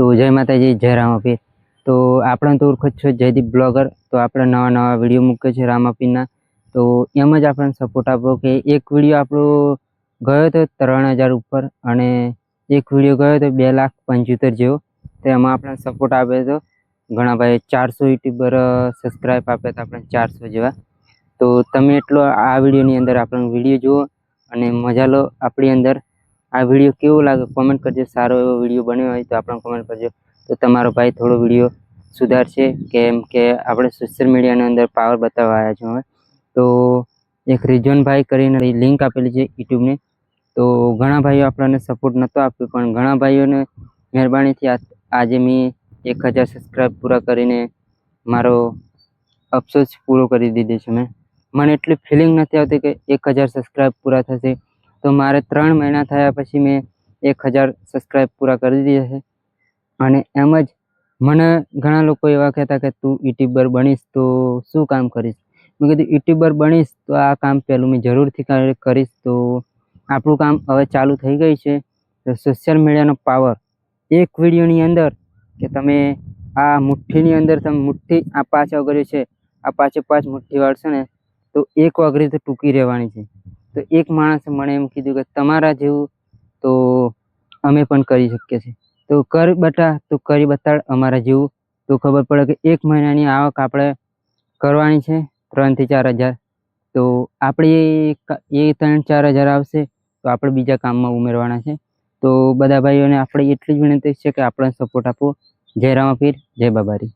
તો જય માતાજી, જય રામાપીર। તો આપણે તો ઓળખો છો જયદીપ બ્લોગર। તો આપણે નવા નવા વિડીયો મૂકે છે રામાપીરના। તો એમ જ આપણને સપોર્ટ આપો કે એક વિડીયો આપણો ગયો તો 3000 ઉપર અને એક વિડીયો ગયો તો 2,75,000 જેવો। તો એમાં આપણે સપોર્ટ આપે તો ઘણા ભાઈ 400 યુટ્યુબર સબસ્ક્રાઈબ આપે તો આપણે 400 જેવા। તો તમે એટલો આ વિડીયોની અંદર આપણો વિડીયો જુઓ અને મજા લો આપણી અંદર। આ વિડીયો કેવો લાગે કોમેન્ટ કરજો। સારો એવો વિડીયો બન્યો હોય તો આપણે કોમેન્ટ કરજો, તો તમારો ભાઈ થોડો વિડીયો સુધારશે। કેમ કે આપણે સોશિયલ મીડિયાની અંદર પાવર બતાવવા આવ્યા છો હવે। તો એક રિઝવાનભાઈ કરીને લિંક આપેલી છે યુટ્યુબની। તો ઘણા ભાઈઓ આપણને સપોર્ટ નહોતો આપ્યો, પણ ઘણા ભાઈઓને મહેરબાનીથી આજે મેં 1000 સબસ્ક્રાઈબ પૂરા કરીને મારો અફસોસ પૂરો કરી દીધો છે મને એટલી ફિલિંગ નથી આવતી કે 1000 સબસ્ક્રાઈબ પૂરા થશે। તો મારે 3 મહિના થયા પછી મેં 1000 સબસ્ક્રાઈબ પૂરા કરી દીધા છે। અને એમ જ મને ઘણા લોકો એવા કહેતા કે તું યુટ્યુબર બનીશ તો શું કામ કરીશ? મેં કીધું યુટ્યુબર બનીશ તો આ કામ પહેલું મેં જરૂરથી કરીશ। તો આપણું કામ હવે ચાલુ થઈ ગઈ છે। તો સોશિયલ મીડિયાનો પાવર એક વિડીયોની અંદર કે તમે આ મુઠ્ઠીની અંદર તમે મુઠ્ઠી આ 5 વગર છે, આ 5 મુઠ્ઠી વાળશો ને તો એક વગરી તો ટૂંકી રહેવાની છે। તો એક માણસે મને એમ કીધું કે તમારા જેવું તો અમે પણ કરી શકીએ છીએ। તો કર બટા, તું કરી બતાડ અમારા જેવું। તો ખબર પડે કે એક મહિનાની આવક આપણે કરવાની છે 3 થી 4 હજાર। તો આપણી એ 3-4 હજાર આવશે તો આપણે બીજા કામમાં ઉમેરવાના છે। તો બધા ભાઈઓને આપણે એટલી જ વિનંતી છે કે આપણે સપોર્ટ આપો। જય રામાપીર, જય બાબારી।